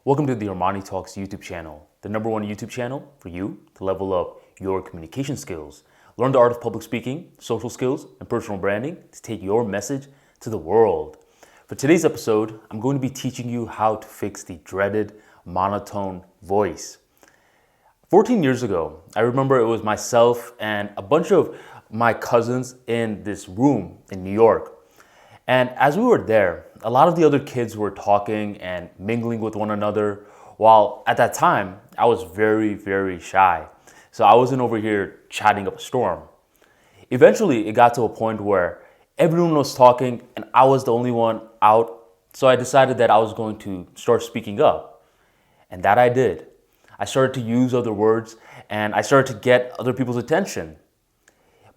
Welcome to the Armani Talks YouTube channel, the #1 YouTube channel for you to level up your communication skills, learn the art of public speaking, social skills, and personal branding to take your message to the world. For today's episode, I'm going to be teaching you how to fix the dreaded monotone voice. 14 years ago, I remember it was myself and a bunch of my cousins in this room in New York. And as we were there, a lot of the other kids were talking and mingling with one another, while at that time, I was very shy. So I wasn't over here chatting up a storm. Eventually, it got to a point where everyone was talking and I was the only one out. So I decided that I was going to start speaking up. And that I did. I started to use other words and I started to get other people's attention.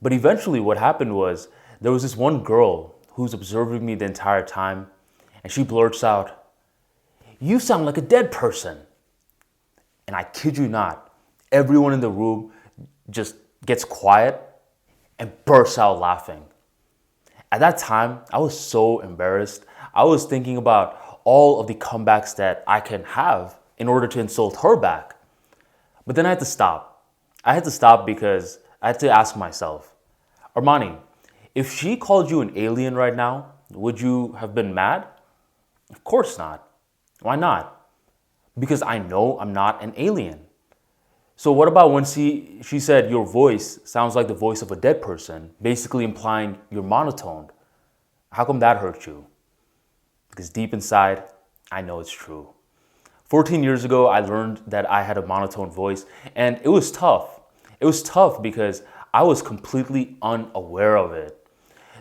But eventually what happened was there was this one girl who's observing me the entire time, and she blurts out, "You sound like a dead person." And I kid you not, everyone in the room just gets quiet and bursts out laughing. At that time, I was so embarrassed. I was thinking about all of the comebacks that I can have in order to insult her back. But then I had to stop. I had to stop because I had to ask myself, Armani, if she called you an alien right now, would you have been mad? Of course not. Why not? Because I know I'm not an alien. So what about when she said your voice sounds like the voice of a dead person, basically implying you're monotone? How come that hurt you? Because deep inside, I know it's true. 14 years ago, I learned that I had a monotone voice, and it was tough. It was tough because I was completely unaware of it.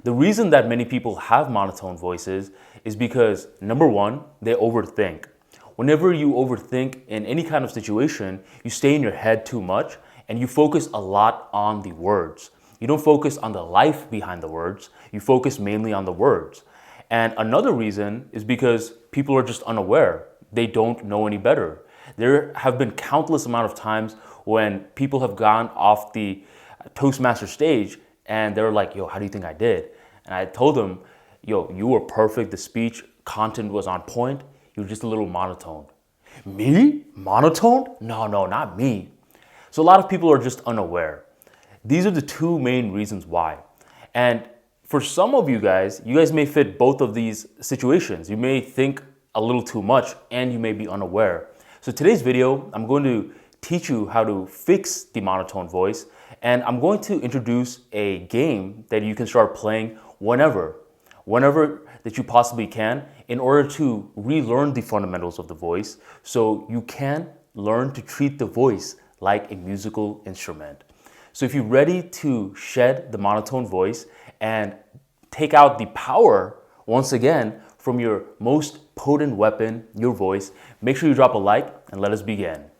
The reason that many people have monotone voices is because, #1, they overthink. Whenever you overthink in any kind of situation, you stay in your head too much and you focus a lot on the words. You don't focus on the life behind the words. You focus mainly on the words. And another reason is because people are just unaware. They don't know any better. There have been countless amount of times when people have gone off the Toastmaster stage and they're like, "Yo, how do you think I did?" And I told them, "Yo, you were perfect. The speech content was on point. You were just a little monotone." "Me? Monotone? No, not me." So a lot of people are just unaware. These are the two main reasons why. And for some of you guys may fit both of these situations. You may think a little too much and you may be unaware. So today's video, I'm going to teach you how to fix the monotone voice, and I'm going to introduce a game that you can start playing whenever that you possibly can, in order to relearn the fundamentals of the voice so you can learn to treat the voice like a musical instrument. So if you're ready to shed the monotone voice and take out the power once again from your most potent weapon, your voice, make sure you drop a like and let us begin.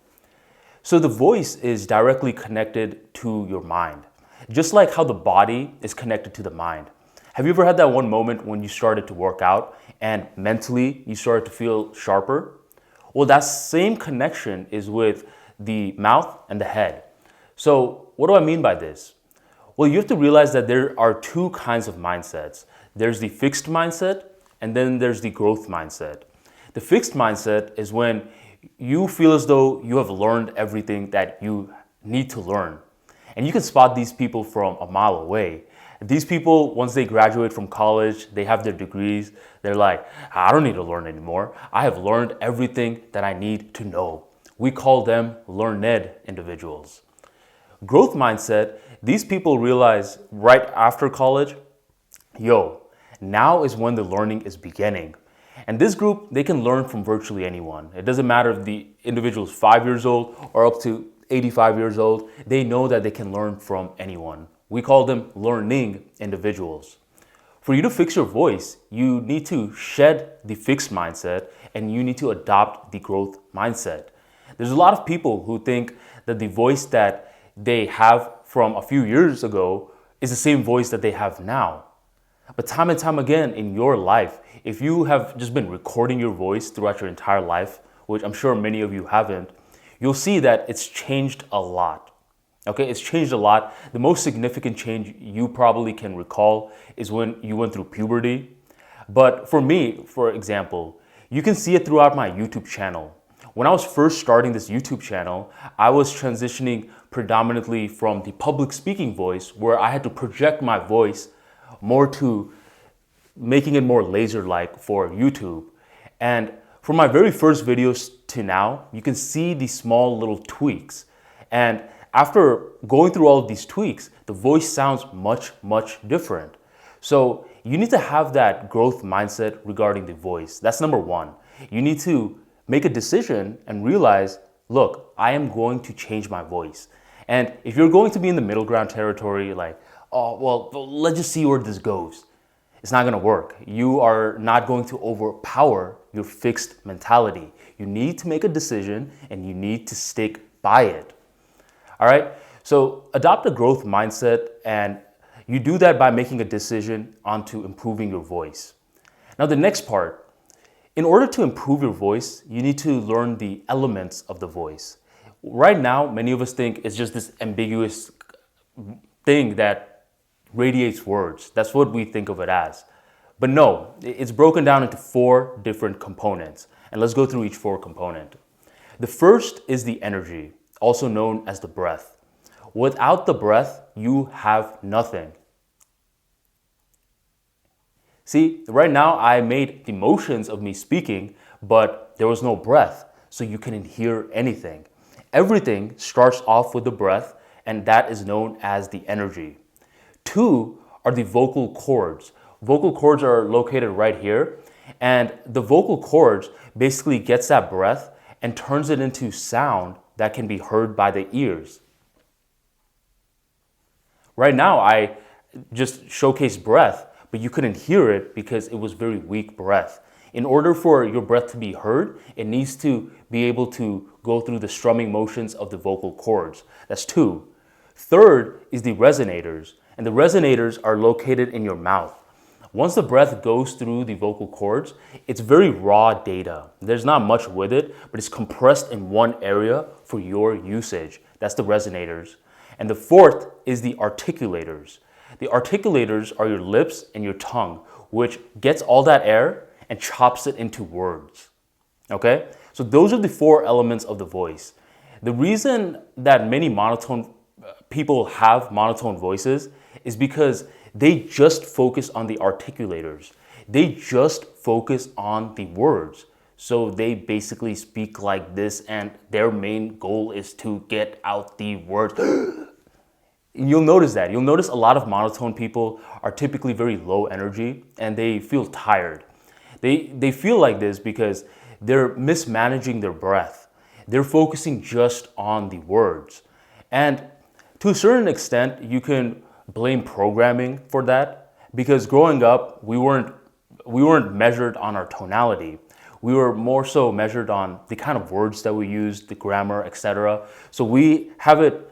So the voice is directly connected to your mind, just like how the body is connected to the mind. Have you ever had that one moment when you started to work out and mentally you started to feel sharper? Well, that same connection is with the mouth and the head. So what do I mean by this? Well, you have to realize that there are two kinds of mindsets. There's the fixed mindset and then there's the growth mindset. The fixed mindset is when you feel as though you have learned everything that you need to learn. And you can spot these people from a mile away. These people, once they graduate from college, they have their degrees, they're like, "I don't need to learn anymore. I have learned everything that I need to know." We call them learned individuals. Growth mindset, these people realize right after college, now is when the learning is beginning. And this group, they can learn from virtually anyone. It doesn't matter if the individual is 5 years old or up to 85 years old. They know that they can learn from anyone. We call them learning individuals. For you to fix your voice, you need to shed the fixed mindset and you need to adopt the growth mindset. There's a lot of people who think that the voice that they have from a few years ago is the same voice that they have now. But time and time again in your life, if you have just been recording your voice throughout your entire life, which I'm sure many of you haven't, you'll see that it's changed a lot. Okay, it's changed a lot. The most significant change you probably can recall is when you went through puberty. But for me, for example, you can see it throughout my YouTube channel. When I was first starting this YouTube channel, I was transitioning predominantly from the public speaking voice, where I had to project my voice more to making it more laser-like for YouTube. And from my very first videos to now, you can see these small little tweaks. And after going through all of these tweaks, the voice sounds much, much different. So you need to have that growth mindset regarding the voice. That's number one. You need to make a decision and realize, look, I am going to change my voice. And if you're going to be in the middle ground territory, like, oh, well, let's just see where this goes, it's not going to work. You are not going to overpower your fixed mentality. You need to make a decision and you need to stick by it. All right. So adopt a growth mindset, and you do that by making a decision onto improving your voice. Now, the next part, in order to improve your voice, you need to learn the elements of the voice. Right now, many of us think it's just this ambiguous thing that radiates words. That's what we think of it as. But no, it's broken down into 4 different components. And let's go through each 4 component. The first is the energy, also known as the breath. Without the breath, you have nothing. See, right now I made the motions of me speaking, but there was no breath, so you couldn't hear anything. Everything starts off with the breath, and that is known as the energy. 2 are the vocal cords. Vocal cords are located right here, and the vocal cords basically gets that breath and turns it into sound that can be heard by the ears. Right now, I just showcased breath, but you couldn't hear it because it was very weak breath. In order for your breath to be heard, it needs to be able to go through the strumming motions of the vocal cords. That's 2. Third is the resonators, and the resonators are located in your mouth. Once the breath goes through the vocal cords, it's very raw data. There's not much with it, but it's compressed in one area for your usage. That's the resonators. And the 4th is the articulators. The articulators are your lips and your tongue, which gets all that air and chops it into words. Okay? So those are the 4 elements of the voice. The reason that many monotone people have monotone voices is because they just focus on the articulators. They just focus on the words. So they basically speak like this, and their main goal is to get out the words. You'll notice that. You'll notice a lot of monotone people are typically very low energy, and they feel tired. They feel like this because they're mismanaging their breath. They're focusing just on the words. And to a certain extent, you can blame programming for that, because growing up, we weren't measured on our tonality. We were more so measured on the kind of words that we use, the grammar, etc. So we have it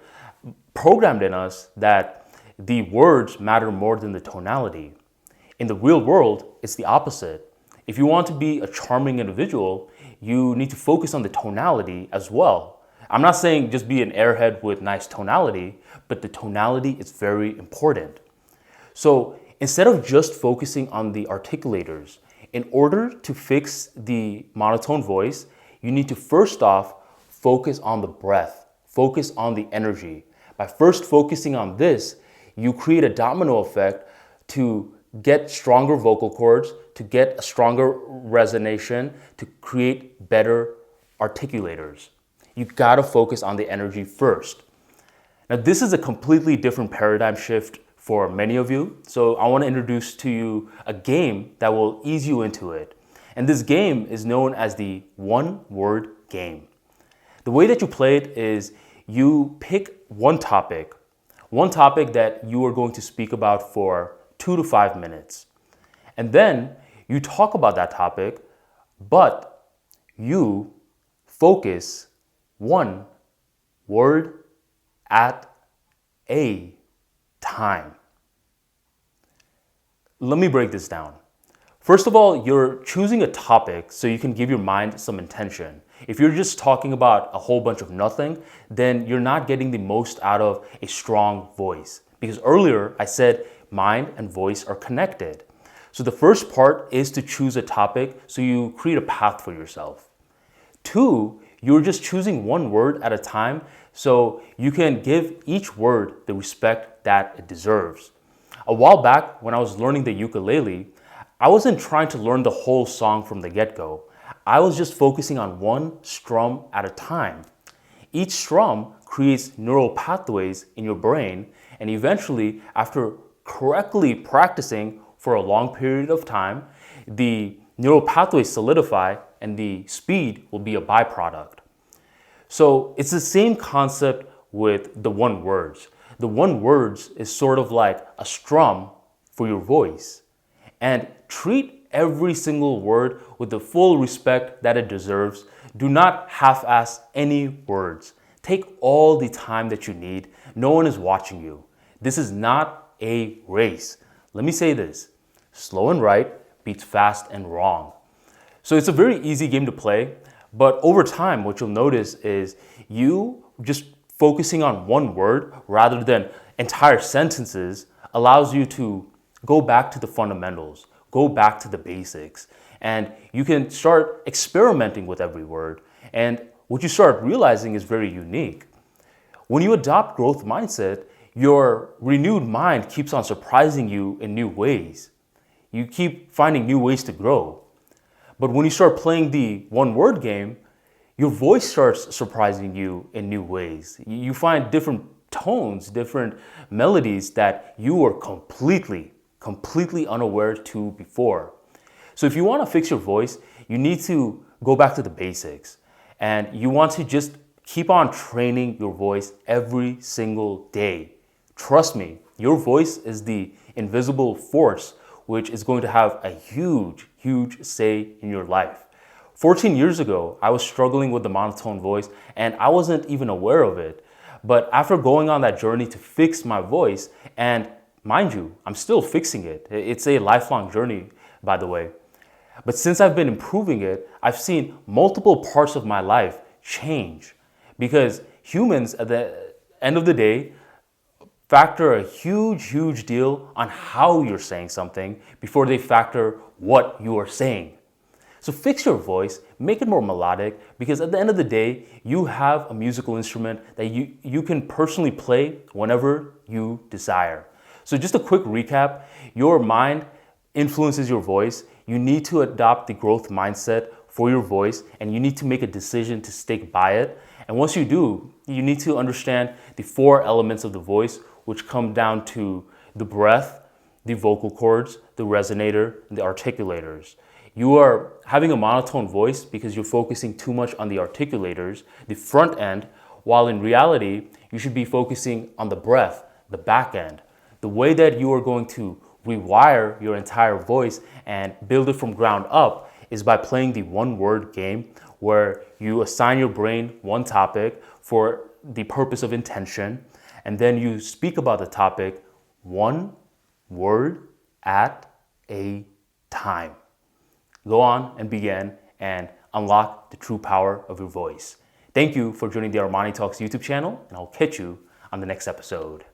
programmed in us that the words matter more than the tonality. In the real world, it's the opposite. If you want to be a charming individual, you need to focus on the tonality as well. I'm not saying just be an airhead with nice tonality, but the tonality is very important. So instead of just focusing on the articulators, in order to fix the monotone voice, you need to first off focus on the breath, focus on the energy. By first focusing on this, you create a domino effect to get stronger vocal cords, to get a stronger resonation, to create better articulators. You gotta focus on the energy first. Now, this is a completely different paradigm shift for many of you. So I wanna introduce to you a game that will ease you into it. And this game is known as the one-word game. The way that you play it is you pick one topic that you are going to speak about for 2 to 5 minutes. And then you talk about that topic, but you focus one word at a time. Let me break this down. First of all, you're choosing a topic so you can give your mind some intention. If you're just talking about a whole bunch of nothing, then you're not getting the most out of a strong voice. Because earlier I said mind and voice are connected. So the first part is to choose a topic so you create a path for yourself. 2, You're just choosing one word at a time so you can give each word the respect that it deserves. A while back, when I was learning the ukulele, I wasn't trying to learn the whole song from the get-go. I was just focusing on one strum at a time. Each strum creates neural pathways in your brain, and eventually, after correctly practicing for a long period of time, the neural pathways solidify and the speed will be a byproduct. So it's the same concept with the one words. The one words is sort of like a strum for your voice. And treat every single word with the full respect that it deserves. Do not half-ass any words. Take all the time that you need. No one is watching you. This is not a race. Let me say this. Slow and right beats fast and wrong. So it's a very easy game to play, but over time, what you'll notice is you just focusing on one word rather than entire sentences allows you to go back to the fundamentals, go back to the basics, and you can start experimenting with every word. And what you start realizing is very unique. When you adopt growth mindset, your renewed mind keeps on surprising you in new ways. You keep finding new ways to grow. But when you start playing the one word game, your voice starts surprising you in new ways. You find different tones, different melodies that you were completely unaware to before. So if you want to fix your voice, you need to go back to the basics. And you want to just keep on training your voice every single day. Trust me, your voice is the invisible force which is going to have a huge say in your life. 14 years ago, I was struggling with the monotone voice and I wasn't even aware of it. But after going on that journey to fix my voice, and mind you, I'm still fixing it. It's a lifelong journey, by the way. But since I've been improving it, I've seen multiple parts of my life change. Because humans, at the end of the day, factor a huge deal on how you're saying something before they factor what you are saying. So fix your voice, make it more melodic, because at the end of the day, you have a musical instrument that you can personally play whenever you desire. So just a quick recap, your mind influences your voice. You need to adopt the growth mindset for your voice, and you need to make a decision to stick by it. And once you do, you need to understand the 4 elements of the voice, which come down to the breath, the vocal cords, the resonator, and the articulators. You are having a monotone voice because you're focusing too much on the articulators, the front end, while in reality, you should be focusing on the breath, the back end. The way that you are going to rewire your entire voice and build it from ground up is by playing the one word game where you assign your brain one topic for the purpose of intention, and then you speak about the topic one word at a time. Go on and begin and unlock the true power of your voice. Thank you for joining the Armani Talks YouTube channel, and I'll catch you on the next episode.